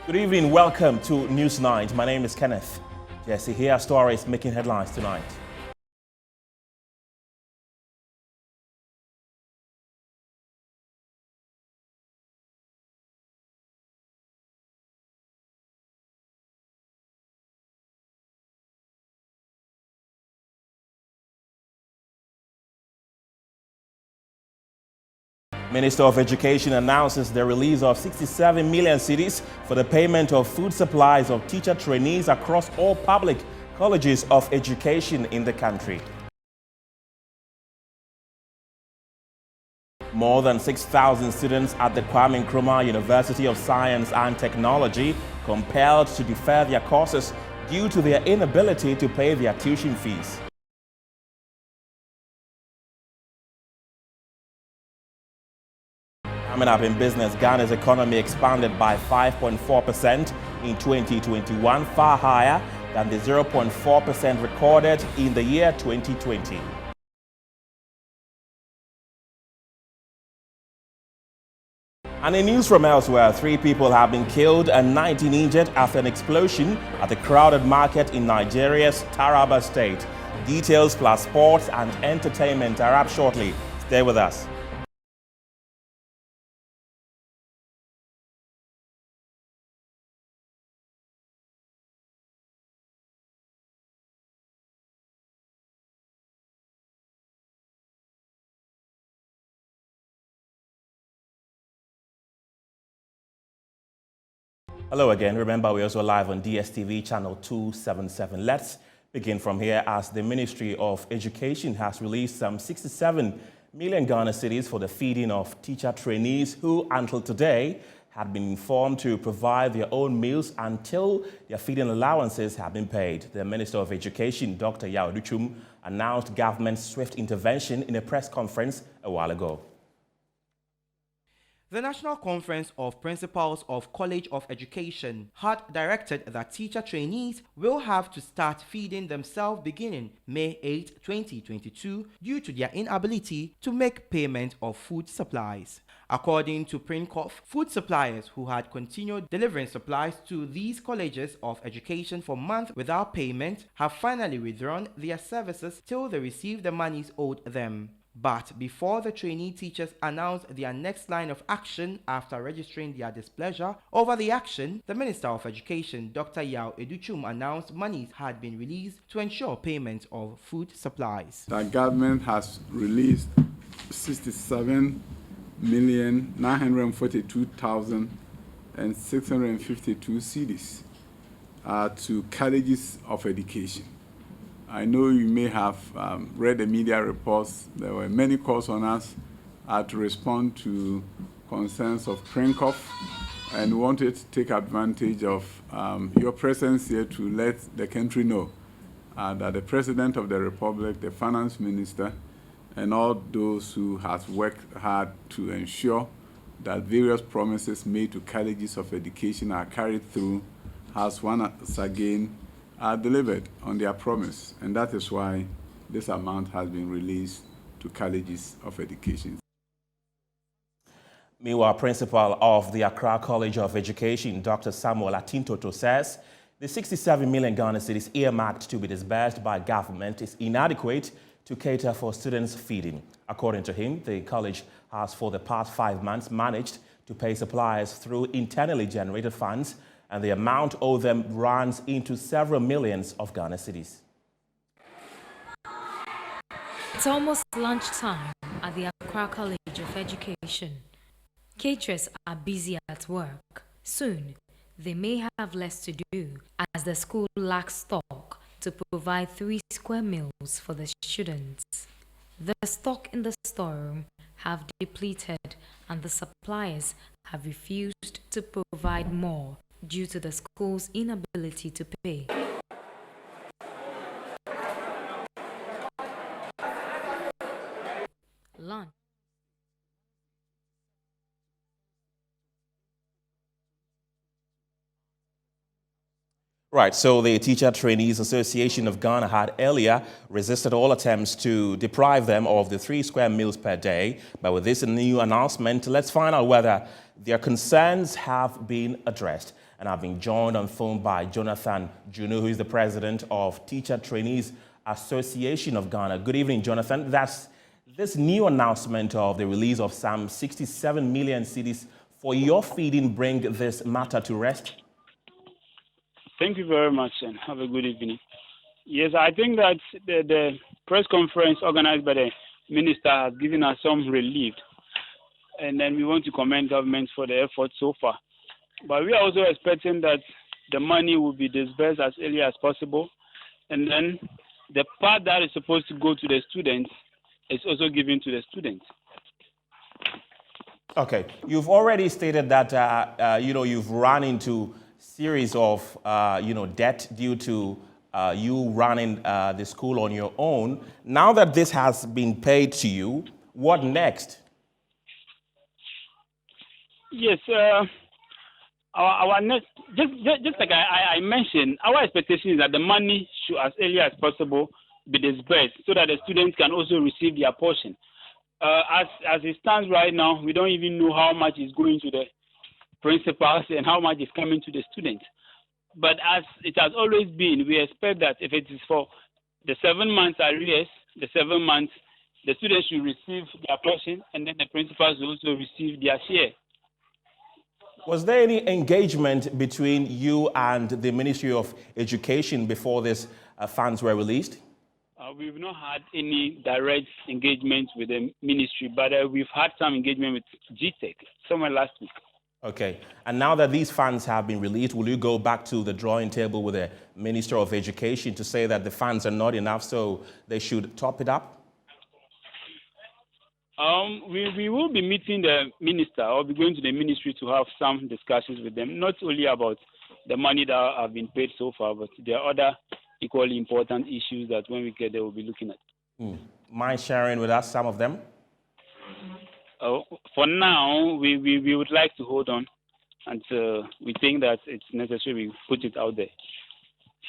Good evening, welcome to News Night. My name is Kenneth. Jesse, here are stories making headlines tonight. Minister of Education announces the release of 67 million cedis for the payment of food supplies of teacher trainees across all public colleges of education in the country. More than 6,000 students at the Kwame Nkrumah University of Science and Technology compelled to defer their courses due to their inability to pay their tuition fees. Coming up in business, Ghana's economy expanded by 5.4% in 2021, far higher than the 0.4% recorded in the year 2020. And in news from elsewhere, 3 people have been killed and 19 injured after an explosion at the crowded market in Nigeria's Taraba state. Details plus sports and entertainment are up shortly. Stay with us. Hello again. Remember, we're also live on DSTV channel 277. Let's begin from here as the Ministry of Education has released some 67 million Ghana cedis for the feeding of teacher trainees who, until today, had been informed to provide their own meals until their feeding allowances have been paid. The Minister of Education, Dr. Yao Duchum, announced government's swift intervention in a press conference a while ago. The National Conference of Principals of College of Education had directed that teacher trainees will have to start feeding themselves beginning May 8, 2022 due to their inability to make payment of food supplies. According to PRINCOF, food suppliers who had continued delivering supplies to these colleges of education for months without payment have finally withdrawn their services till they receive the monies owed them. But before the trainee teachers announced their next line of action after registering their displeasure over the action, the Minister of Education, Dr. Yao Duchum, announced monies had been released to ensure payment of food supplies. The government has released 67,942,652 cedis to colleges of education. I know you may have read the media reports. There were many calls on us to respond to concerns of PRINCOF, and we wanted to take advantage of your presence here to let the country know that the President of the Republic, the Finance Minister, and all those who have worked hard to ensure that various promises made to colleges of education are carried through has once again delivered on their promise, and that is why this amount has been released to colleges of education. Meanwhile, Principal of the Accra College of Education, Dr. Samuel Atintoto, says the 67 million Ghana cedis earmarked to be disbursed by government is inadequate to cater for students' feeding. According to him, the college has for the past 5 months managed to pay suppliers through internally generated funds, and the amount owed them runs into several millions of Ghana cedis. It's almost lunchtime at the Accra College of Education. Caterers are busy at work. Soon, they may have less to do as the school lacks stock to provide 3 square meals for the students. The stock in the storeroom have depleted and the suppliers have refused to provide more due to the school's inability to pay. Lunch. Right, so the Teacher Trainees Association of Ghana had earlier resisted all attempts to deprive them of the 3 square meals per day. But with this new announcement, let's find out whether their concerns have been addressed. And I've been joined on phone by Jonathan Junu, who is the president of Teacher Trainees Association of Ghana. Good evening, Jonathan. That's this new announcement of the release of some 67 million cedis for your feeding bring this matter to rest? Thank you very much and have a good evening. Yes, I think that the press conference organized by the minister has given us some relief, and then we want to commend government for the effort so far. But we are also expecting that the money will be disbursed as early as possible, and then the part that is supposed to go to the students is also given to the students. Okay, you've already stated that you've run into series of debt due to you running the school on your own. Now that this has been paid to you, what next? Yes, our next, just like I mentioned, our expectation is that the money should, as early as possible, be disbursed so that the students can also receive their portion. As it stands right now, we don't even know how much is going to the principals and how much is coming to the students. But as it has always been, we expect that if it is for the 7 months arrears, the 7 months, the students should receive their portion, and then the principals will also receive their share. Was there any engagement between you and the Ministry of Education before these funds were released? We've not had any direct engagement with the ministry, but we've had some engagement with GTEC somewhere last week. Okay. And now that these funds have been released, will you go back to the drawing table with the Minister of Education to say that the funds are not enough, so they should top it up? We will be meeting the minister or be going to the ministry to have some discussions with them, not only about the money that have been paid so far, but there are other equally important issues that when we get there, we'll be looking at. Mind sharing with us some of them? For now, we would like to hold on, and we think that it's necessary we put it out there.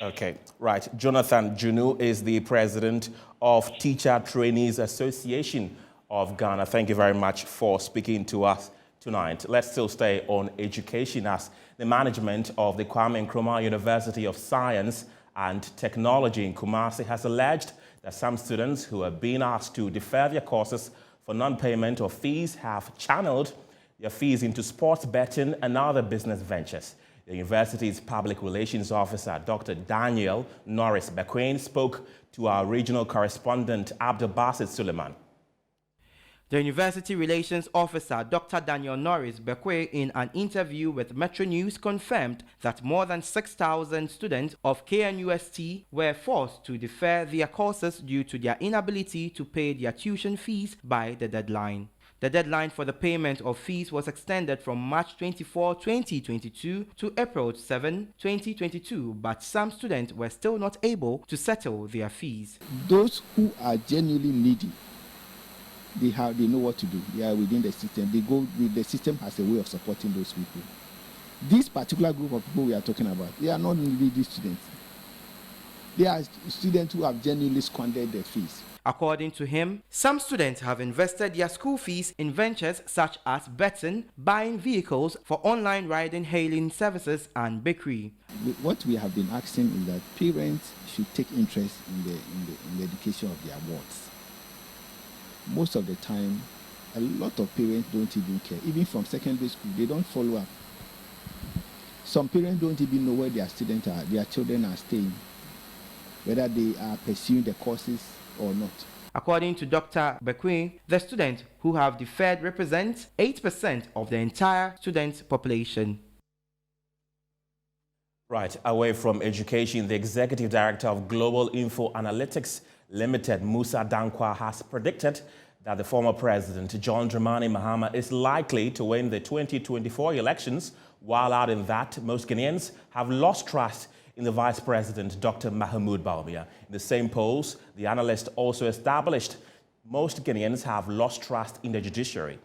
Okay, right. Jonathan Junu is the president of Teacher Trainees Association of Ghana. Thank you very much for speaking to us tonight. Let's still stay on education, as the management of the Kwame Nkrumah University of Science and Technology in Kumasi has alleged that some students who have been asked to defer their courses for non-payment of fees have channeled their fees into sports betting and other business ventures. The university's public relations officer, Dr. Daniel Norris Bequain, spoke to our regional correspondent, Abdul Basit Suleiman. The University Relations Officer, Dr. Daniel Norris Bekwe, in an interview with Metro News, confirmed that more than 6,000 students of KNUST were forced to defer their courses due to their inability to pay their tuition fees by the deadline. The deadline for the payment of fees was extended from March 24, 2022 to April 7, 2022, but some students were still not able to settle their fees. Those who are genuinely needy, they know what to do. They are within the system. The system has a way of supporting those people. This particular group of people we are talking about, they are not needy students. They are students who have genuinely squandered their fees. According to him, some students have invested their school fees in ventures such as betting, buying vehicles for online ride-hailing services, and bakery. What we have been asking is that parents should take interest in the education of their wards. Most of the time, a lot of parents don't even care. Even from secondary school, they don't follow up. Some parents don't even know where their students are, their children are staying, whether they are pursuing the courses or not. According to Dr. Bequin, the students who have deferred represent 8% of the entire student population. Right, away from education, the Executive Director of Global Info Analytics Limited, Musa Dankwa, has predicted that the former president, John Dramani Mahama, is likely to win the 2024 elections, while adding that most Ghanaians have lost trust in the Vice President, Dr. Mahmoud Bawumia. In the same polls, the analyst also established most Ghanaians have lost trust in the judiciary.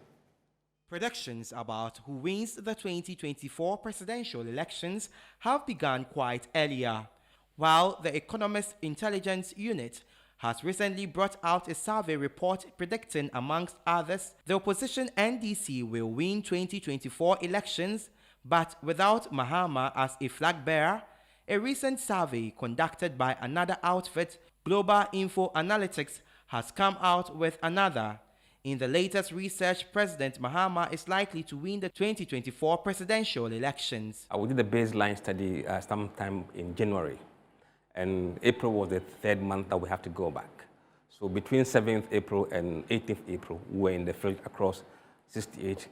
Predictions about who wins the 2024 presidential elections have begun quite earlier, while the Economist Intelligence Unit has recently brought out a survey report predicting, amongst others, the opposition NDC will win 2024 elections but without Mahama as a flag bearer. A recent survey conducted by another outfit, Global Info Analytics, has come out with another. In the latest research, President Mahama is likely to win the 2024 presidential elections. We did the baseline study sometime in January, and April was the third month that we have to go back. So between 7th April and 18th April, we were in the field across 68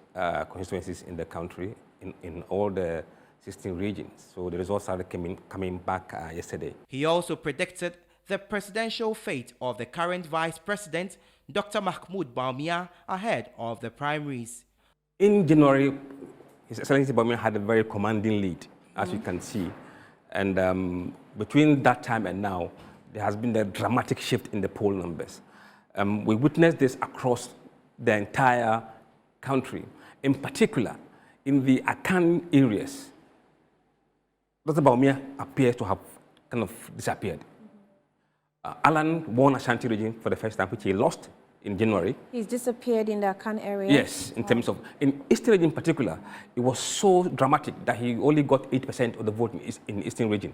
constituencies in the country, in all the 16 regions. So the results started coming back yesterday. He also predicted the presidential fate of the current Vice President, Dr. Mahmoud Bawumia, ahead of the primaries. In January, His Excellency Bawumia had a very commanding lead, as you can see. And between that time and now, there has been a dramatic shift in the poll numbers. We witnessed this across the entire country. In particular, in the Akan areas, Dr. Bawumia appears to have kind of disappeared. Alan won Ashanti region for the first time, which he lost in January. He's disappeared in the Akan area? Yes, in terms of, in Eastern region in particular, it was so dramatic that he only got 8% of the vote in the Eastern region.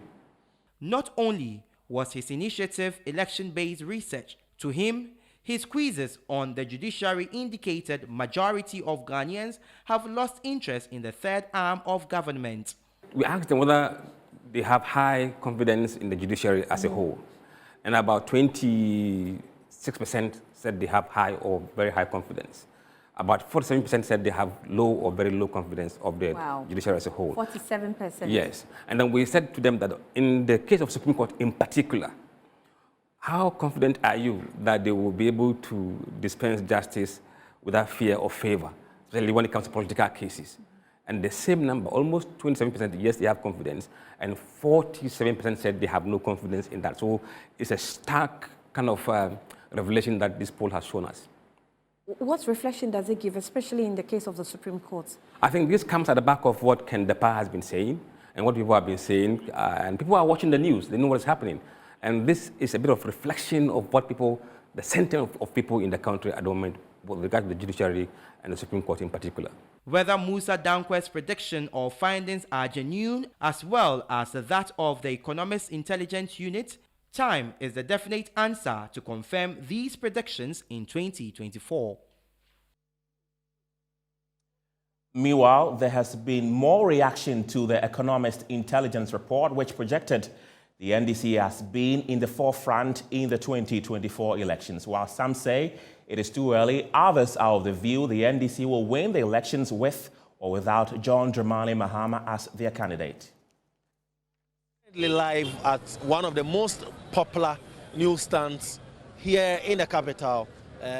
Not only was his initiative election-based research, to him, his quizzes on the judiciary indicated majority of Ghanaians have lost interest in the third arm of government. We asked them whether they have high confidence in the judiciary as a whole. And about 26% said they have high or very high confidence. About 47% said they have low or very low confidence of the judiciary as a whole. 47%? Yes. And then we said to them that in the case of Supreme Court in particular, how confident are you that they will be able to dispense justice without fear or favor, especially when it comes to political cases? And the same number, almost 27%, yes, they have confidence, and 47% said they have no confidence in that. So it's a stark kind of revelation that this poll has shown us. What reflection does it give, especially in the case of the Supreme Court? I think this comes at the back of what Ken Depa has been saying and what people have been saying, and people are watching the news, they know what is happening. And this is a bit of reflection of what people, the sentiment of people in the country at the moment with regard to the judiciary and the Supreme Court in particular. Whether Musa Dankwa's prediction or findings are genuine, as well as that of the Economist Intelligence Unit, time is the definite answer to confirm these predictions in 2024. Meanwhile, there has been more reaction to the Economist Intelligence Report, which projected the NDC as being in the forefront in the 2024 elections. While some say it is too early, others are of the view the NDC will win the elections with or without John Dramani Mahama as their candidate. Live at one of the most popular newsstands here in the capital,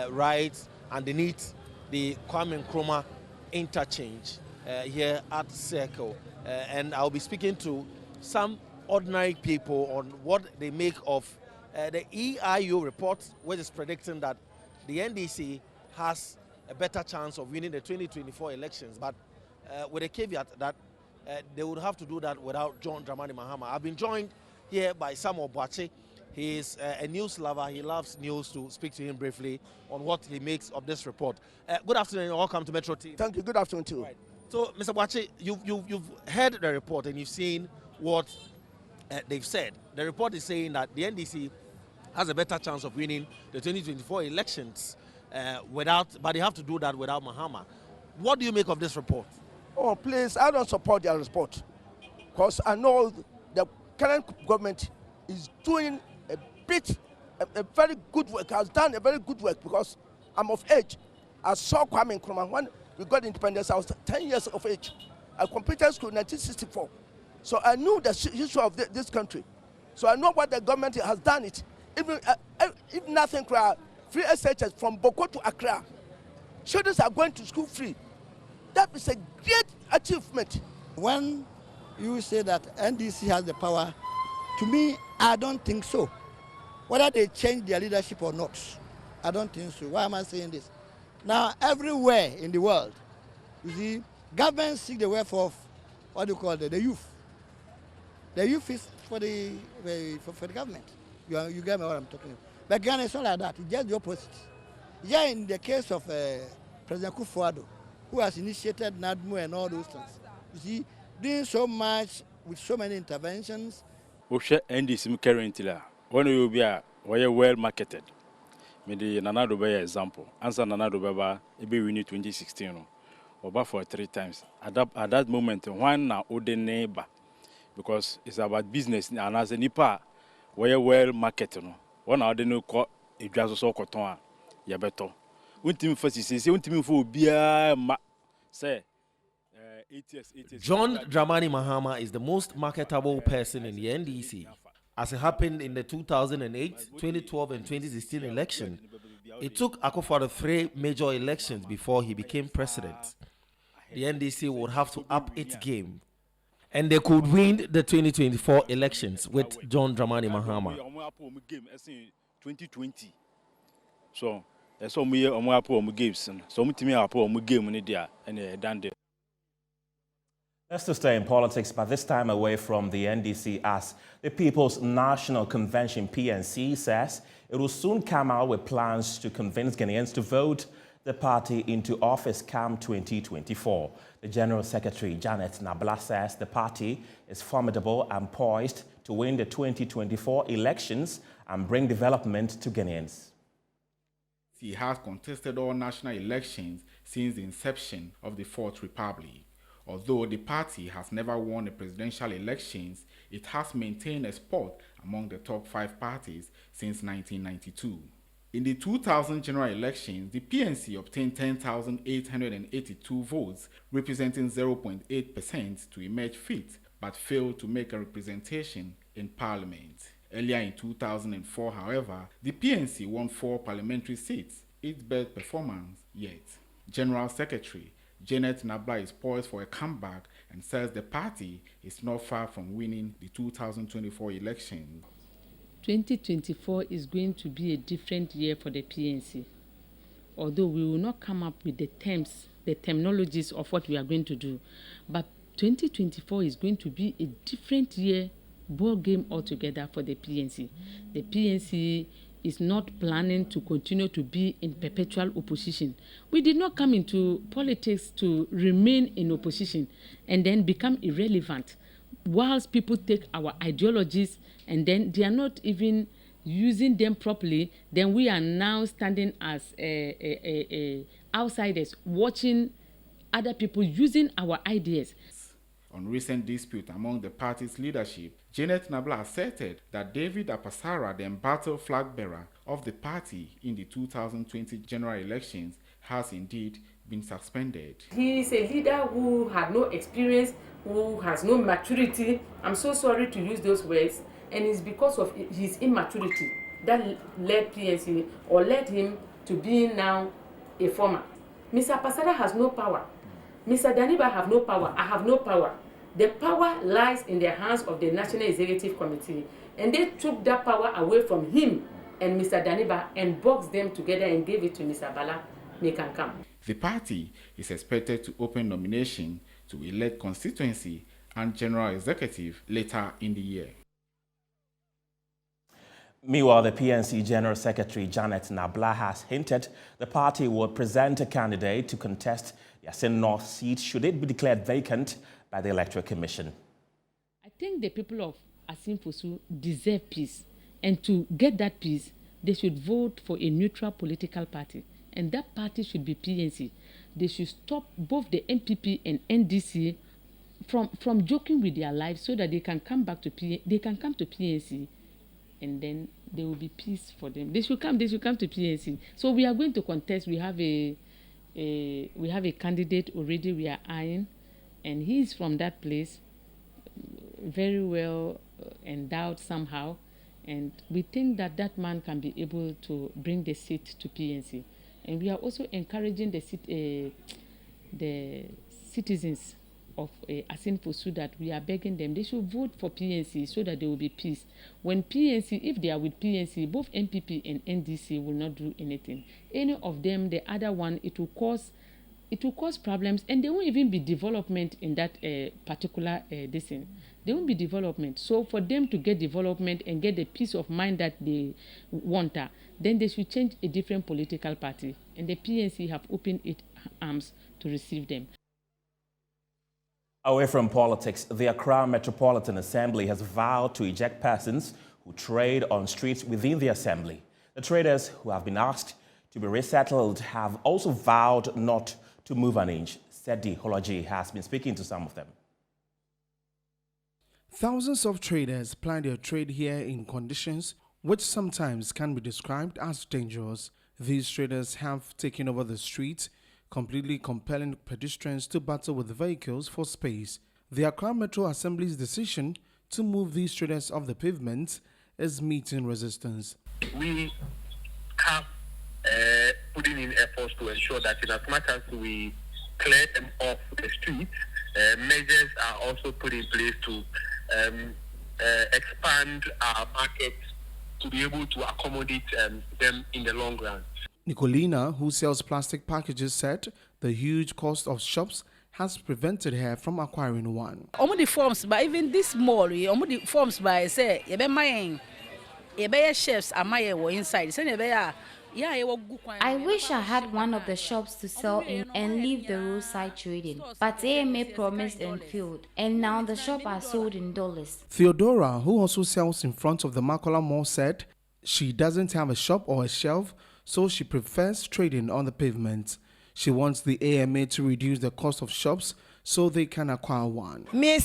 right underneath the Kwame Nkrumah interchange here at Circle. And I'll be speaking to some ordinary people on what they make of the EIU report, which is predicting that the NDC has a better chance of winning the 2024 elections, but with a caveat that they would have to do that without John Dramani Mahama. I've been joined here by Sam Obuachi. He is a news lover. He loves news. To speak to him briefly on what he makes of this report. Good afternoon and welcome to Metro TV. Thank you. Good afternoon too. Right. So, Mr. Obuachi, you've heard the report and you've seen what they've said. The report is saying that the NDC has a better chance of winning the 2024 elections but they have to do that without Mahama. What do you make of this report? Oh, please, I don't support their report because I know the current government is doing a very good work, has done a very good work because I'm of age. I saw Kwame Nkrumah when we got independence. I was 10 years of age. I completed school in 1964. So I knew the history of this country. So I know what the government has done it. Even if nothing, free SHS from Boko to Accra. Children are going to school free. That is a great achievement. When you say that NDC has the power, to me, I don't think so. Whether they change their leadership or not, I don't think so. Why am I saying this? Now, everywhere in the world, you see, governments seek the welfare of what do you call the youth. The youth is for the government. You get me what I'm talking about. But Ghana is not like that. It's just the opposite. Yeah, in the case of President Kufuor, who has initiated NADMO and all those things, You see, doing so much with so many interventions. Osha NDC currently, when you be well marketed. Maybe Nana Dobe example. Answer Nana Dobe, maybe we need 2016. Or for 3 times. At that moment, one now ode neighbor. Because it's about business and as a nipa well marketed. One hour they no call a jazz or cotton. Yabeto. Untim first is untim for beer say. John Dramani Mahama is the most marketable person in the NDC. As it happened in the 2008, 2012 and 2016 election, it took Akufo-Addo 3 major elections before he became president. The NDC would have to up its game, and they could win the 2024 elections with John Dramani Mahama. 2020. So, that's all we are games. So, we game in the and done. Let's still stay in politics, but this time away from the NDC, as the People's National Convention, PNC, says it will soon come out with plans to convince Ghanaians to vote the party into office come 2024. The General Secretary, Janet Nabla, says the party is formidable and poised to win the 2024 elections and bring development to Ghanaians. He has contested all national elections since the inception of the Fourth Republic. Although the party has never won the presidential elections, it has maintained a spot among the top 5 parties since 1992. In the 2000 general elections, the PNC obtained 10,882 votes, representing 0.8% to emerge fifth, but failed to make a representation in parliament. Earlier in 2004, however, the PNC won 4 parliamentary seats, its best performance yet. General Secretary Janet Nabla is poised for a comeback and says the party is not far from winning the 2024 election. 2024 is going to be a different year for the PNC. Although we will not come up with the terms, the terminologies of what we are going to do, but 2024 is going to be a different year, ball game altogether for the PNC. The PNC is not planning to continue to be in perpetual opposition. We did not come into politics to remain in opposition and then become irrelevant. Whilst people take our ideologies and then they are not even using them properly, then we are now standing as outsiders, watching other people using our ideas. On recent dispute among the party's leadership, Janet Nabla asserted that David Apasara, the embattled flag bearer of the party in the 2020 general elections, has indeed been suspended. He is a leader who had no experience, who has no maturity. I'm so sorry to use those words, and it's because of his immaturity that led PNC or led him to being now a former. Mr. Apasara has no power. Mr. Daniba have no power. I have no power. The power lies in the hands of the National Executive Committee, and they took that power away from him and Mr. Daniba and boxed them together and gave it to Mr. Bala Mekankam. The party is expected to open nomination to elect constituency and general executive later in the year. Meanwhile, the PNC General Secretary Janet Nabla has hinted the party will present a candidate to contest the Asin North seat should it be declared vacant by the Electoral Commission. I think the people of Asin Fosu deserve peace, and to get that peace, they should vote for a neutral political party, and that party should be PNC. They should stop both the NPP and NDC from joking with their lives so that they can come back to PNC, and then there will be peace for them. They should come to PNC. So we are going to contest. We have a candidate already we are eyeing, and he is from that place, very well endowed somehow, and we think that that man can be able to bring the seat to PNC. And we are also encouraging the citizens of Asin Fosu that we are begging them, they should vote for PNC so that there will be peace. When PNC, if they are with PNC, both NPP and NDC will not do anything. Any of them, the other one, it will cause problems, and there won't even be development in that particular thing. There won't be development. So for them to get development and get the peace of mind that they want, then they should change a different political party. And the PNC have opened its arms to receive them. Away from politics, the Accra Metropolitan Assembly has vowed to eject persons who trade on streets within the assembly. The traders who have been asked to be resettled have also vowed not to move an inch. Sedi Hology has been speaking to some of them. Thousands of traders ply their trade here in conditions which sometimes can be described as dangerous. These traders have taken over the streets, completely compelling pedestrians to battle with vehicles for space. The Accra Metro Assembly's decision to move these traders off the pavement is meeting resistance. We have putting in efforts to ensure that in as much as we clear them off the street, measures are also put in place to expand our market to be able to accommodate them in the long run. Nicolina, who sells plastic packages, said the huge cost of shops has prevented her from acquiring one. The forms by even this mall, the forms by say, you chefs are my inside. I wish I had one of the shops to sell in and leave the roadside trading, but AMA promised and failed, and now the shop are sold in dollars. Theodora, who also sells in front of the Makola Mall, said she doesn't have a shop or a shelf, so she prefers trading on the pavement. She wants the AMA to reduce the cost of shops so they can acquire one. I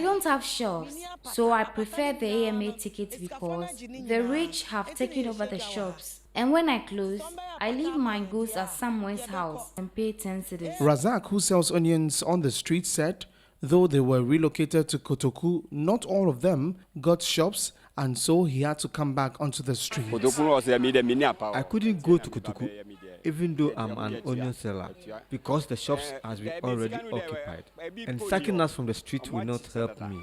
don't have shops, so I prefer the AMA tickets because the rich have taken over the shops. And when I close, I leave my goods at someone's house and pay 10 cedis. Razak, who sells onions on the street, said though they were relocated to Kotoku, not all of them got shops, and so he had to come back onto the streets. I couldn't go to Kotoku, even though I'm an onion seller, because the shops has been already occupied, and sacking us from the street will not help me.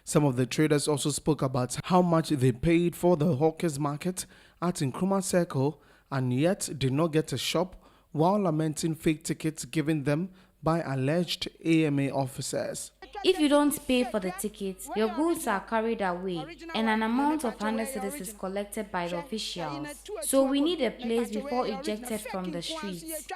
Some of the traders also spoke about how much they paid for the hawkers market at Nkrumah Circle and yet did not get a shop, while lamenting fake tickets given them by alleged AMA officers. If you don't pay for the tickets, your goods are carried away and an amount of 100 cedis is collected by the officials. So we need a place before ejected from the streets.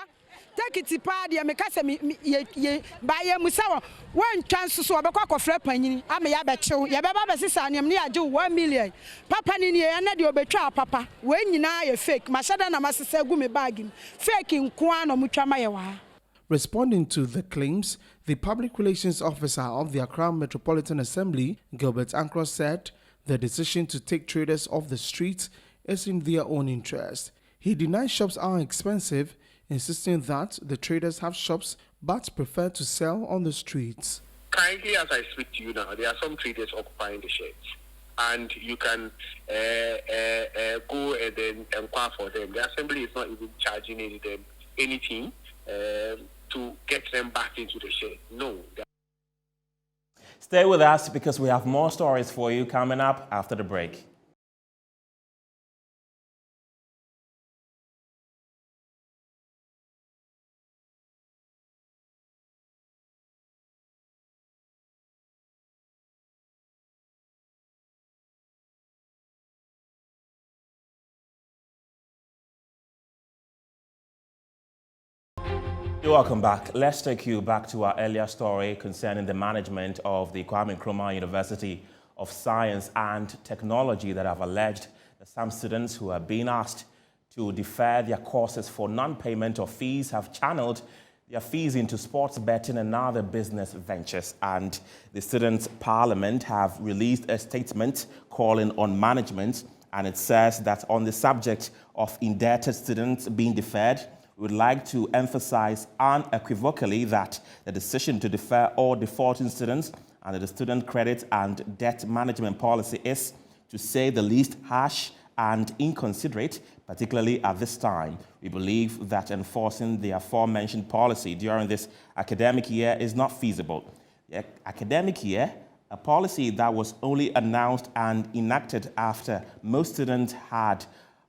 Take it party and make us buy a musawa. One chance so about a flap penny. I may have a show. Yababa sister and near do 1 million. Papa Nini and your betra, Papa. When you know a fake, Masada and Master Gumi bagging, faking Kwan or Muchamayawa. Responding to the claims, the public relations officer of the Accra Metropolitan Assembly, Gilbert Ankro, said the decision to take traders off the streets is in their own interest. He denies shops are expensive, insisting that the traders have shops but prefer to sell on the streets. Currently, as I speak to you now, there are some traders occupying the sheds, and you can go and then inquire for them. The assembly is not even charging them anything to get them back into the shed. No. Stay with us because we have more stories for you coming up after the break. Welcome back. Let's take you back to our earlier story concerning the management of the Kwame Nkrumah University of Science and Technology that have alleged that some students who are being asked to defer their courses for non-payment of fees have channeled their fees into sports betting and other business ventures. And the Students' Parliament have released a statement calling on management, and it says that on the subject of indebted students being deferred, we would like to emphasize unequivocally that the decision to defer all defaulting students under the Student Credit and Debt Management Policy is, to say the least, harsh and inconsiderate, particularly at this time. We believe that enforcing the aforementioned policy during this academic year is not feasible. The academic year, a policy that was only announced and enacted after most students had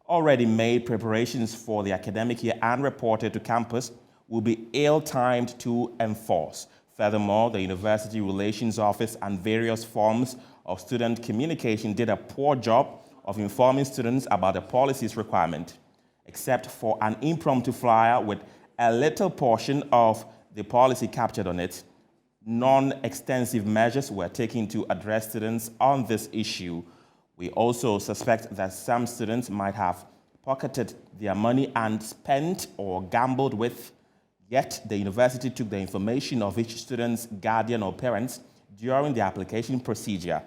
already made preparations for the academic year and reported to campus, will be ill-timed to enforce. Furthermore, the University Relations Office and various forms of student communication did a poor job of informing students about the policy's requirement. except for an impromptu flyer with a little portion of the policy captured on it. Non-extensive measures were taken to address students on this issue. We also suspect that some students might have pocketed their money and spent or gambled with, yet the university took the information of each student's guardian or parents during the application procedure.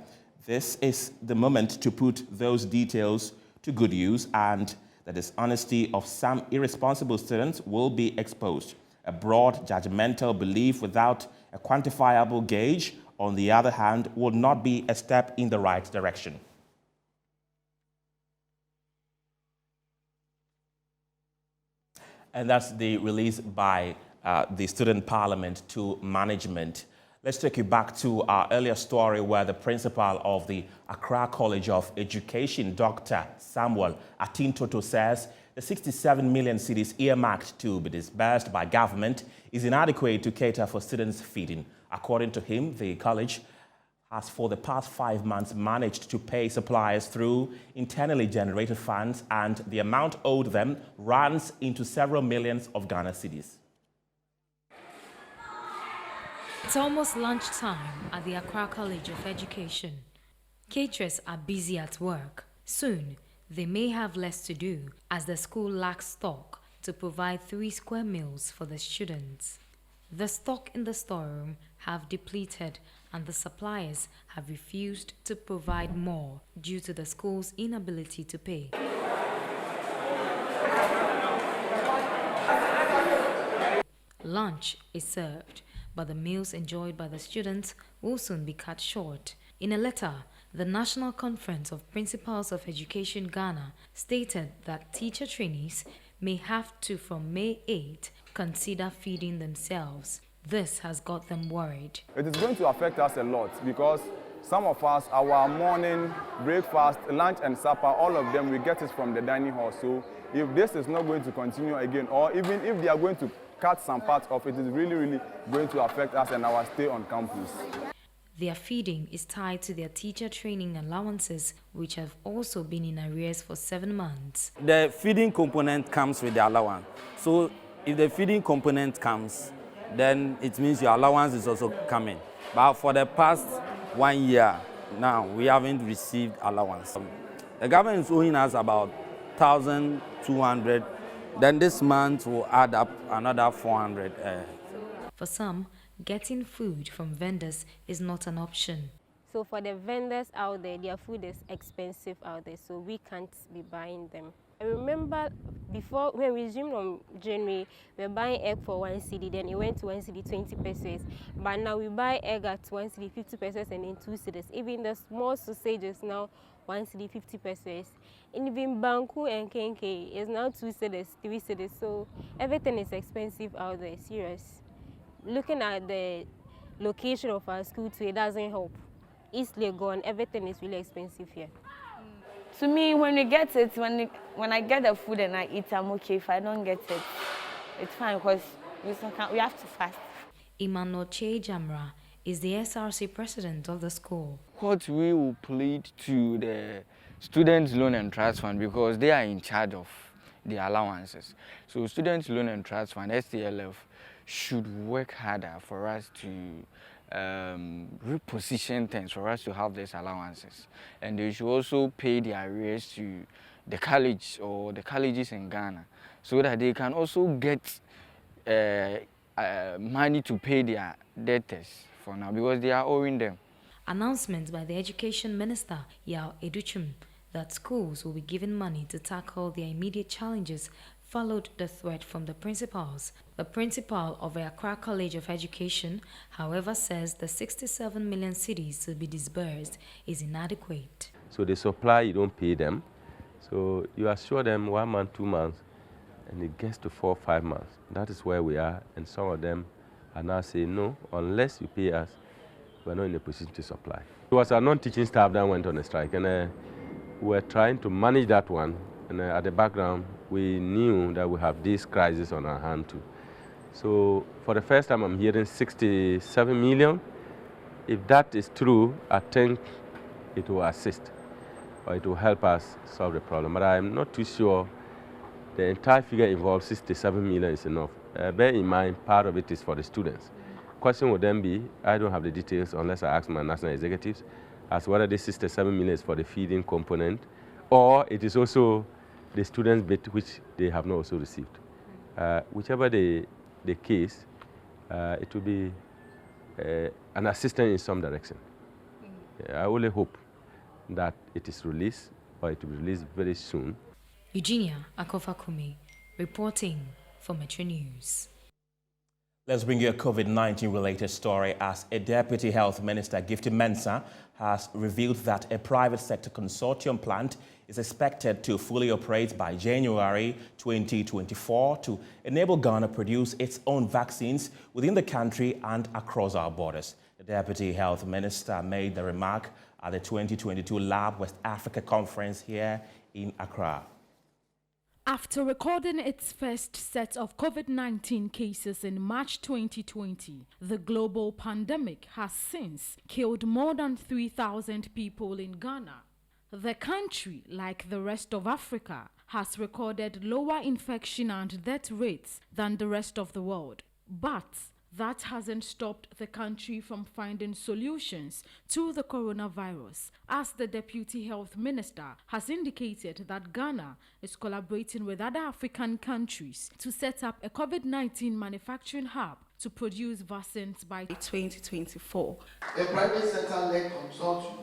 This is the moment to put those details to good use, and the dishonesty of some irresponsible students will be exposed. A broad judgmental belief without a quantifiable gauge, on the other hand, would not be a step in the right direction. And that's the release by the Student Parliament to management. Let's take you back to our earlier story where the principal of the Accra College of Education, Dr. Samuel Atintoto, says the 67 million cedis earmarked to be disbursed by government is inadequate to cater for students' feeding. According to him, the college has for the past 5 months managed to pay suppliers through internally generated funds, and the amount owed them runs into several millions of Ghana cedis. It's almost lunchtime at the Accra College of Education. Caterers are busy at work. Soon, they may have less to do as the school lacks stock to provide 3 square meals for the students. The stock in the storeroom have depleted and the suppliers have refused to provide more due to the school's inability to pay. Lunch is served, but the meals enjoyed by the students will soon be cut short. In a letter, the National Conference of Principals of Education Ghana stated that teacher trainees may have to, from May 8, consider feeding themselves. This has got them worried. It is going to affect us a lot because some of us, our morning, breakfast, lunch and supper, all of them, we get it from the dining hall. So if this is not going to continue again, or even if they are going to cut some parts of it, it is really going to affect us and our stay on campus. Their feeding is tied to their teacher training allowances, which have also been in arrears for 7 months. The feeding component comes with the allowance. So if the feeding component comes, then it means your allowance is also coming. But for the past 1 year now, we haven't received allowance. The government is owing us about 1,200. Then this month will add up another 400. For some, getting food from vendors is not an option. So for the vendors out there, their food is expensive out there, so we can't be buying them. I remember before, when we resumed on January, we were buying egg for 1 cedi, then it went to 1 cedi 20 pesos. But now we buy egg at 1 cedi 50 pesos and then 2 cedis. Even the small sausages now 1 cedi 50 pesos. And even Banku and Kenke is now 2 cedis, 3 cedis. So everything is expensive out there, serious. Looking at the location of our school too, it doesn't help. East Legon, everything is really expensive here. To me, when you get it, when I get the food and I eat, I'm okay. If I don't get it, it's fine because we have to fast. Emmanuel Che Jamra is the SRC president of the school. What we will plead to the Students' Loan and Trust Fund, because they are in charge of the allowances. So Students' Loan and Trust Fund, STLF, should work harder for us to reposition things, for us to have these allowances. And they should also pay their arrears to the college or the colleges in Ghana so that they can also get money to pay their debtors for now, because they are owing them. Announcement by the Education Minister, Yao Educhum, that schools will be given money to tackle their immediate challenges followed the threat from the principals. The principal of the Accra College of Education, however, says the 67 million cedis to be disbursed is inadequate. So they supply, you don't pay them. So you assure them 1 month, 2 months, and it gets to 4 or 5 months. That is where we are, and some of them are now saying, no, unless you pay us, we're not in a position to supply. It was our non-teaching staff that went on a strike, and we were trying to manage that one. And at the background, we knew that we have this crisis on our hand too. So for the first time, I'm hearing 67 million. If that is true, I think it will assist, or it will help us solve the problem. But I'm not too sure the entire figure involves 67 million is enough. Bear in mind, part of it is for the students. Question would then be, I don't have the details unless I ask my national executives, as whether this 67 million is for the feeding component, or it is also the students' bit which they have not also received. Whichever the case, it will be an assistance in some direction. I only hope that it is released, or it will be released very soon. Eugenia Akofakumi, reporting for Metro News. Let's bring you a COVID-19 related story as a Deputy Health Minister, Gifty Mensah, has revealed that a private sector consortium plant is expected to fully operate by January 2024 to enable Ghana produce its own vaccines within the country and across our borders. The Deputy Health Minister made the remark at the 2022 Lab West Africa Conference here in Accra. After recording its first set of COVID-19 cases in March 2020, the global pandemic has since killed more than 3,000 people in Ghana. The country, like the rest of Africa, has recorded lower infection and death rates than the rest of the world. But that hasn't stopped the country from finding solutions to the coronavirus, as the Deputy Health Minister has indicated that Ghana is collaborating with other African countries to set up a COVID-19 manufacturing hub to produce vaccines by 2024. A private sector-led consortium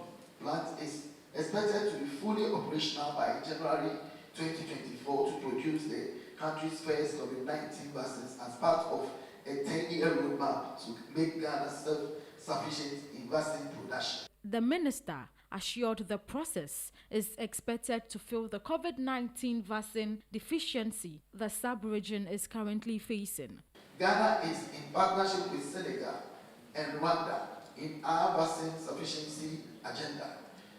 plant is expected to be fully operational by January 2024 to produce the country's first COVID-19 vaccines as part of a 10-year roadmap to make Ghana self-sufficient in vaccine production. The minister assured the process is expected to fill the COVID-19 vaccine deficiency the sub-region is currently facing. Ghana is in partnership with Senegal and Rwanda in our vaccine sufficiency agenda,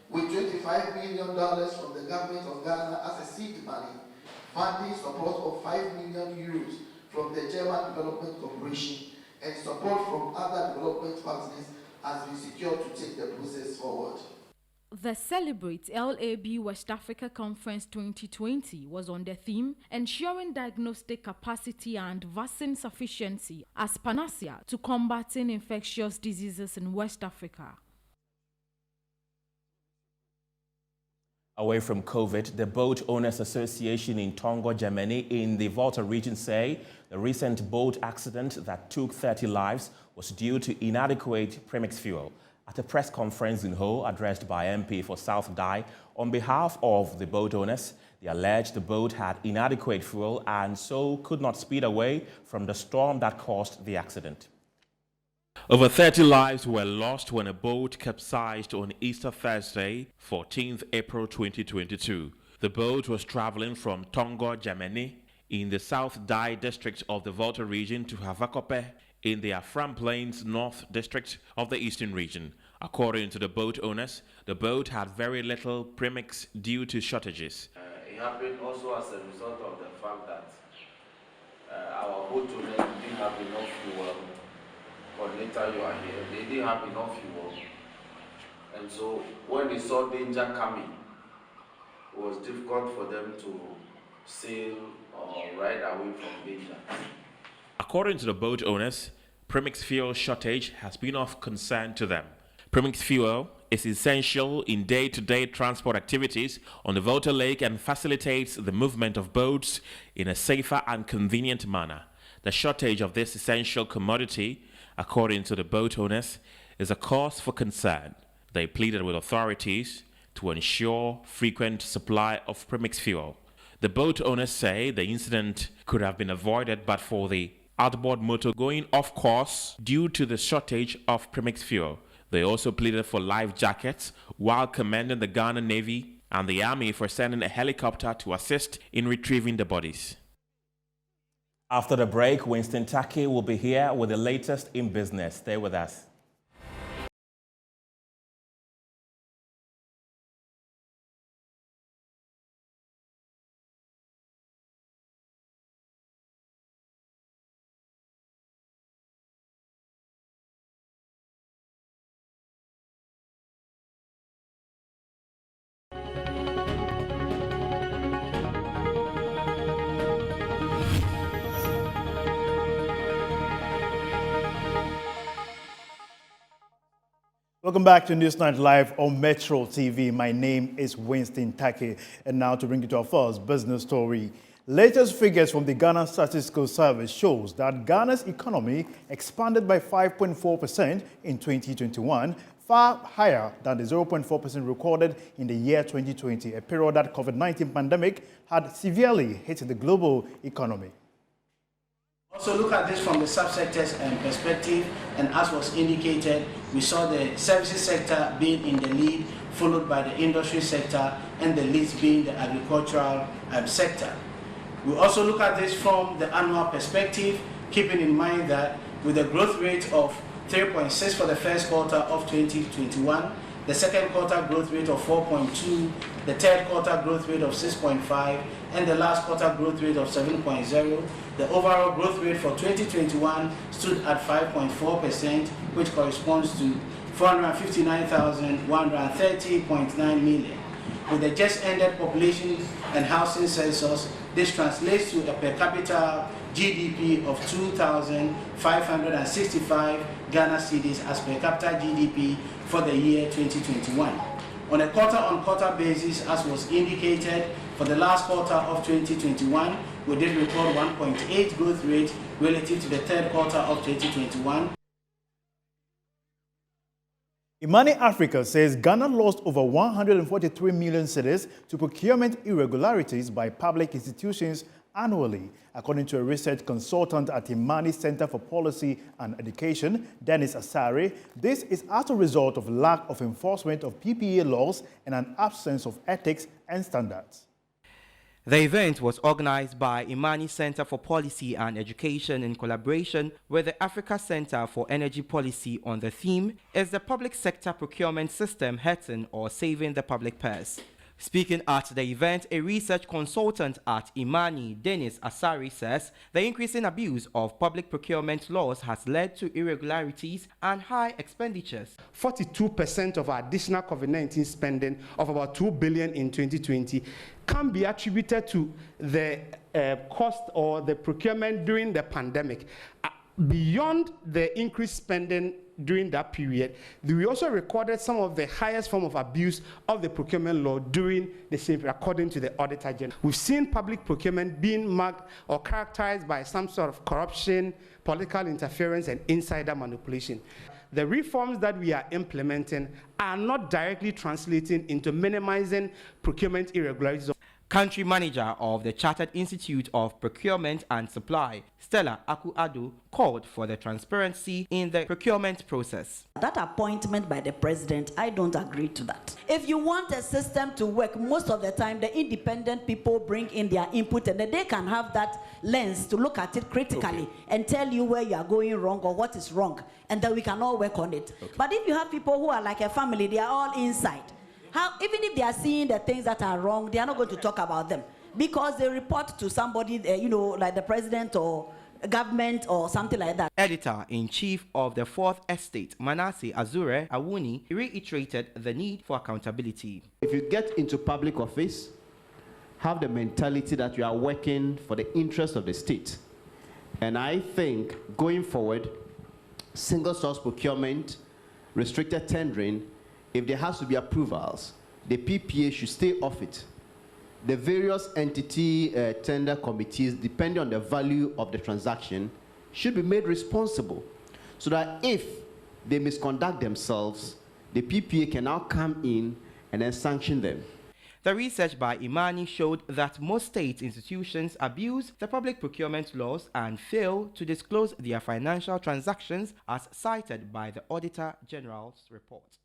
with $25 million from the government of Ghana as a seed money, funding support of 5 million euros from the German Development Corporation, and support from other development partners has been secured to take the process forward. The Celebrate LAB West Africa Conference 2020 was on the theme ensuring diagnostic capacity and vaccine sufficiency as panacea to combating infectious diseases in West Africa. Away from COVID, the Boat Owners Association in Tongo, Germany, in the Volta region say the recent boat accident that took 30 lives was due to inadequate premix fuel. At a press conference in Ho, addressed by MP for South Dai, on behalf of the boat owners, they alleged the boat had inadequate fuel and so could not speed away from the storm that caused the accident. Over 30 lives were lost when a boat capsized on Easter Thursday, 14th April 2022. The boat was traveling from Tongo, Germany, in the South Dai district of the Volta region to Havakope in the Afram Plains North district of the Eastern region. According to the boat owners, the boat had very little premix due to shortages. It happened also as a result of the fact that our boat owners didn't have enough fuel. But later you are here, they didn't have enough fuel. And so when they saw danger coming, it was difficult for them to sail or ride away from danger. According to the boat owners, premix fuel shortage has been of concern to them. Premix fuel is essential in day-to-day transport activities on the Volta Lake and facilitates the movement of boats in a safer and convenient manner. The shortage of this essential commodity, according to the boat owners, is a cause for concern. They pleaded with authorities to ensure frequent supply of premix fuel. The boat owners say the incident could have been avoided but for the outboard motor going off course due to the shortage of premix fuel. They also pleaded for life jackets while commending the Ghana Navy and the Army for sending a helicopter to assist in retrieving the bodies. After the break, Winston Taki will be here with the latest in business. Stay with us. Welcome back to Newsnight Live on Metro TV. My name is Winston Take, and now to bring you to our first business story. Latest figures from the Ghana Statistical Service shows that Ghana's economy expanded by 5.4% in 2021, far higher than the 0.4% recorded in the year 2020, a period that COVID-19 pandemic had severely hit the global economy. Also look at this from the subsectors perspective, and as was indicated, we saw the services sector being in the lead, followed by the industry sector, and the least being the agricultural sector. We also look at this from the annual perspective, keeping in mind that with a growth rate of 3.6 for the first quarter of 2021, the second quarter growth rate of 4.2, the third quarter growth rate of 6.5, and the last quarter growth rate of 7.0. The overall growth rate for 2021 stood at 5.4%, which corresponds to 459,130.9 million. With the just ended population and housing census, this translates to a per capita GDP of 2,565 Ghana cedis as per capita GDP for the year 2021. On a quarter-on-quarter basis, as was indicated, for the last quarter of 2021, we did record 1.8 growth rate relative to the third quarter of 2021. Imani Africa says Ghana lost over 143 million cedis to procurement irregularities by public institutions annually, according to a research consultant at Imani Center for Policy and Education, Dennis Asare. This is as a result of lack of enforcement of PPA laws and an absence of ethics and standards. The event was organized by Imani Center for Policy and Education in collaboration with the Africa Center for Energy Policy on the theme, "Is the Public Sector Procurement System Hurting or Saving the Public Purse?" Speaking at the event, a research consultant at Imani, Dennis Asari, says the increasing abuse of public procurement laws has led to irregularities and high expenditures. 42% of our additional COVID-19 spending of about $2 billion in 2020 can be attributed to the cost or the procurement during the pandemic. Beyond the increased spending during that period, we also recorded some of the highest form of abuse of the procurement law during the same period, according to the Auditor General. We've seen public procurement being marked or characterized by some sort of corruption, political interference, and insider manipulation. The reforms that we are implementing are not directly translating into minimizing procurement irregularities. Country manager of the Chartered Institute of Procurement and Supply, Stella Aku-Ado, called for the transparency in the procurement process. That appointment by the president, I don't agree to that. If you want a system to work, most of the time the independent people bring in their input, and then they can have that lens to look at it critically and tell you where you are going wrong or what is wrong, and then we can all work on it. But if you have people who are like a family, they are all inside. Even if they are seeing the things that are wrong, they are not going to talk about them because they report to somebody, like the president or government or something like that. Editor-in-Chief of the Fourth Estate, Manasseh Azure Awuni, reiterated the need for accountability. If you get into public office, have the mentality that you are working for the interest of the state. And I think going forward, single source procurement, restricted tendering, if there has to be approvals, the PPA should stay off it. The various entity tender committees, depending on the value of the transaction, should be made responsible so that if they misconduct themselves, the PPA can now come in and then sanction them. The research by Imani showed that most state institutions abuse the public procurement laws and fail to disclose their financial transactions as cited by the Auditor General's report.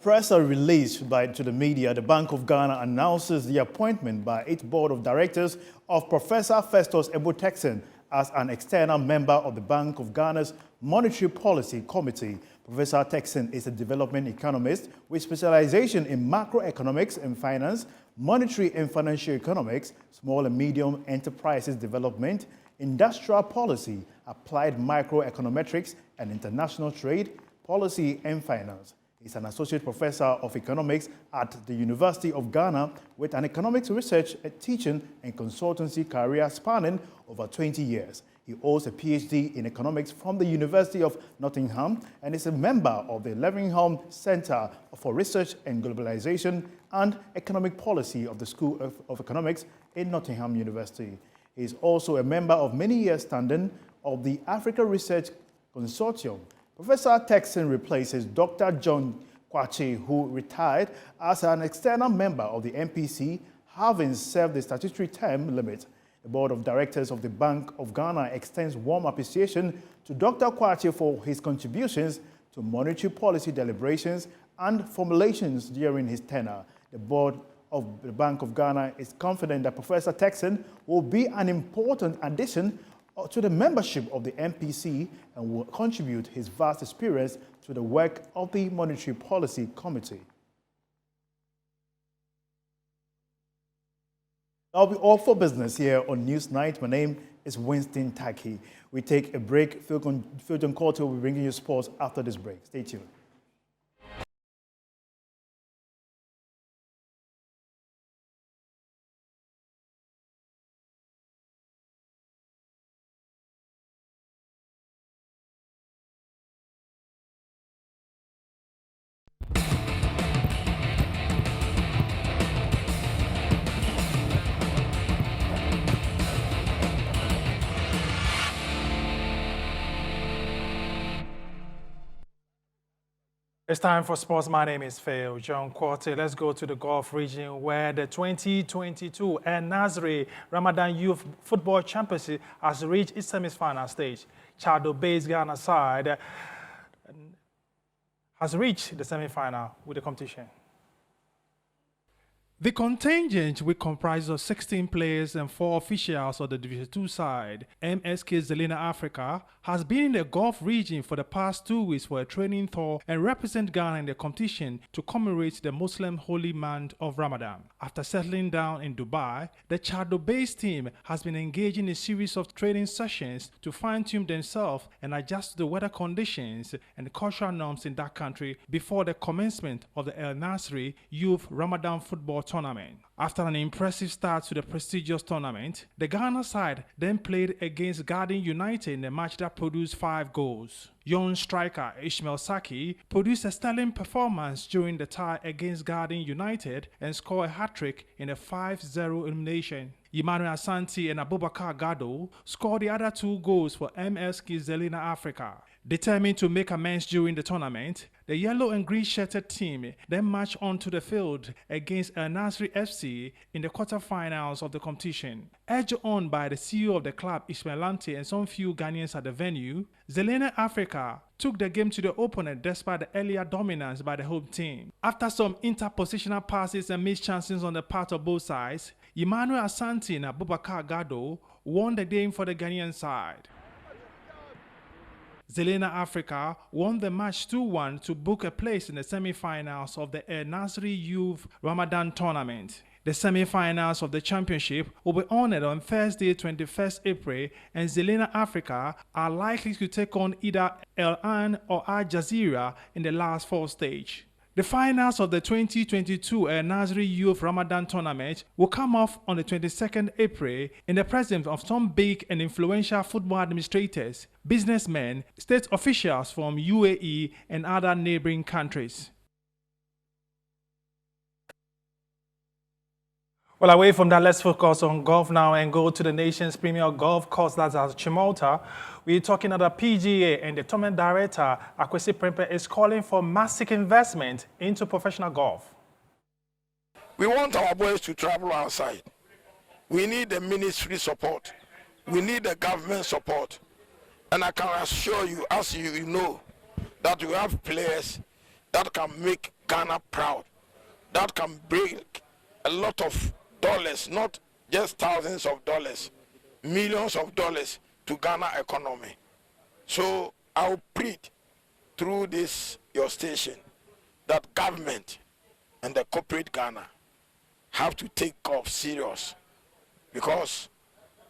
Press release to the media, the Bank of Ghana announces the appointment by its board of directors of Professor Festus Ebo-Texan as an external member of the Bank of Ghana's Monetary Policy Committee. Professor Texan is a development economist with specialization in macroeconomics and finance, monetary and financial economics, small and medium enterprises development, industrial policy, applied microeconometrics, and international trade, policy and finance. He's an associate professor of economics at the University of Ghana with an economics research, teaching, and consultancy career spanning over 20 years. He holds a PhD in economics from the University of Nottingham and is a member of the Levenhulme Centre for Research and Globalization and Economic Policy of the School of Economics in Nottingham University. He is also a member of many years standing of the Africa Research Consortium. Professor Texan replaces Dr. John Kwachi, who retired as an external member of the MPC, having served the statutory term limit. The Board of Directors of the Bank of Ghana extends warm appreciation to Dr. Kwachi for his contributions to monetary policy deliberations and formulations during his tenure. The Board of the Bank of Ghana is confident that Professor Texan will be an important addition to the membership of the MPC and will contribute his vast experience to the work of the Monetary Policy Committee. That'll be all for business here on Newsnight. My name is Winston Taki. We take a break. Philton Coulter will be bringing you sports after this break. Stay tuned. It's time for sports. My name is Phil John Quarter. Let's go to the Gulf region where the 2022 El Nasri Ramadan Youth Football Championship has reached its semi-final stage. Chado-based Ghana side has reached the semi-final with the competition. The contingent, which comprises of 16 players and 4 officials of the Division 2 side, MSK Zelina Africa, has been in the Gulf region for the past 2 weeks for a training tour and represent Ghana in the competition to commemorate the Muslim holy month of Ramadan. After settling down in Dubai, the Chado-based team has been engaging in a series of training sessions to fine-tune themselves and adjust to the weather conditions and cultural norms in that country before the commencement of the El Nasri Youth Ramadan Football Tournament. After an impressive start to the prestigious tournament, the Ghana side then played against Garden United in a match that produced 5 goals. Young striker Ishmael Saki produced a sterling performance during the tie against Garden United and scored a hat-trick in a 5-0 elimination. Emmanuel Asante and Abubakar Gado scored the other 2 goals for MSK Zelina Africa. Determined to make amends during the tournament, the yellow and green shirted team then marched onto the field against El Nasri FC in the quarterfinals of the competition. Urged on by the CEO of the club, Ismail Lante, and some few Ghanaians at the venue, Zelina Africa took the game to the opponent despite the earlier dominance by the home team. After some interpositional passes and missed chances on the part of both sides, Emmanuel Asante and Abubakar Gado won the game for the Ghanaian side. Zelina Africa won the match 2-1 to book a place in the semi-finals of the El Nasri Youth Ramadan Tournament. The semi-finals of the championship will be honored on Thursday, 21st April, and Zelina Africa are likely to take on either El Ain or Al Jazeera in the last 4 stage. The finals of the 2022 El Nasri Youth Ramadan Tournament will come off on the 22nd April in the presence of some big and influential football administrators, businessmen, state officials from UAE and other neighboring countries. Well, away from that, let's focus on golf now and go to the nation's premier golf course, that's at Chimota. We're talking about the PGA, and the tournament director, Akwesi Prempeh, is calling for massive investment into professional golf. We want our boys to travel outside. We need the ministry support. We need the government support. And I can assure you, as you know, that we have players that can make Ghana proud, that can bring a lot of dollars, not just thousands of dollars, millions of dollars to Ghana economy. So I'll plead through this, your station, that government and the corporate Ghana have to take golf serious, because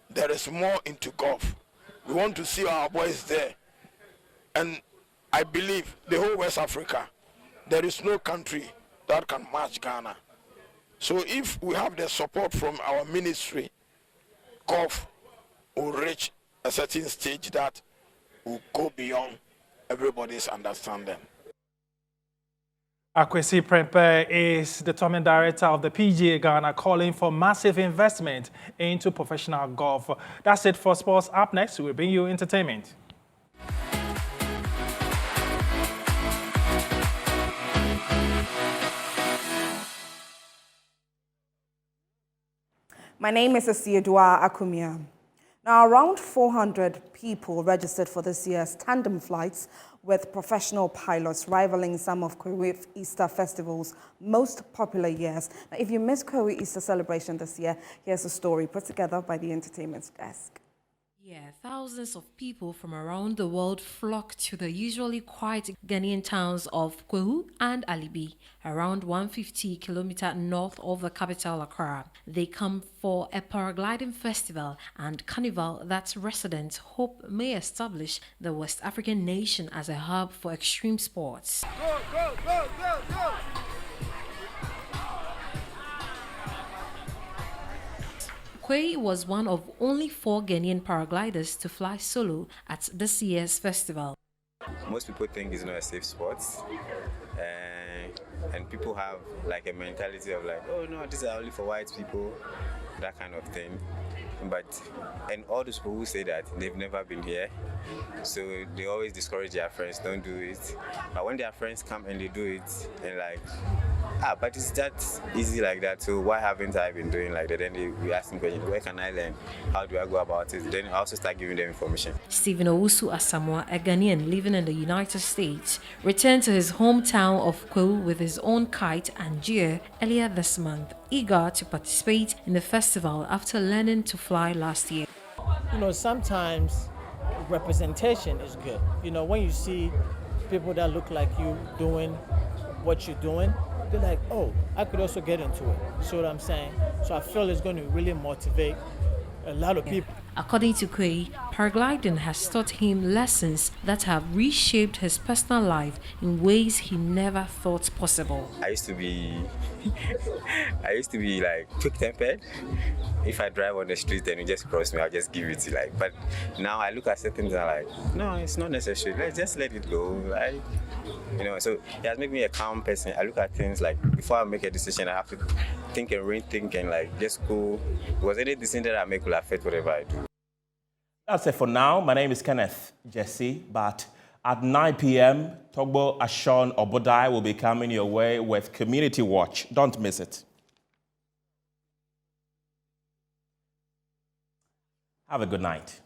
there is more into golf. We want to see our boys there. And I believe the whole West Africa, there is no country that can match Ghana. So if we have the support from our ministry, golf will reach a certain stage that will go beyond everybody's understanding. Akwesi Prempe is the tournament director of the PGA Ghana, calling for massive investment into professional golf. That's it for sports. Up next, we'll bring you entertainment. My name is Asiedua Akumia. Now, around 400 people registered for this year's tandem flights with professional pilots, rivaling some of Korea Easter Festival's most popular years. Now, if you missed Korea Easter celebration this year, here's a story put together by the entertainment desk. Yeah, thousands of people from around the world flock to the usually quiet Ghanaian towns of Kwehu and Alibi, around 150 kilometers north of the capital Accra. They come for a paragliding festival and carnival that residents hope may establish the West African nation as a hub for extreme sports. Go, go, go, go, go! Kwei was one of only 4 Ghanaian paragliders to fly solo at this year's festival. Most people think it's not a safe sport, and people have like a mentality of like, oh no, this is only for white people, that kind of thing. And all those people who say that, they've never been here, so they always discourage their friends, don't do it. But when their friends come and they do it, and like, but it's that easy like that, so why haven't I been doing like that? Then we ask them questions, where can I learn? How do I go about it? Then I also start giving them information. Stephen Owusu Asamoah, a Ghanaian living in the United States, returned to his hometown of Kwehu with his own kite and gear earlier this month, eager to participate in the festival after learning to fly last year. You know, sometimes representation is good. You know, when you see people that look like you doing what you're doing, they're like, oh, I could also get into it. See what I'm saying? So I feel it's going to really motivate a lot of people. According to Kwei, paragliding has taught him lessons that have reshaped his personal life in ways he never thought possible. I used to be like quick-tempered. If I drive on the street and you just cross me, I'll just give it to you. Like, but now I look at certain things and I'm like, no, it's not necessary. Let's just let it go. Like, you know, so it has made me a calm person. I look at things like before I make a decision, I have to think and rethink and like just go, because any decision that I make will affect whatever I do. That's it for now. My name is Kenneth Jesse, but at 9 p.m., Togbo Ashon Obodai will be coming your way with Community Watch. Don't miss it. Have a good night.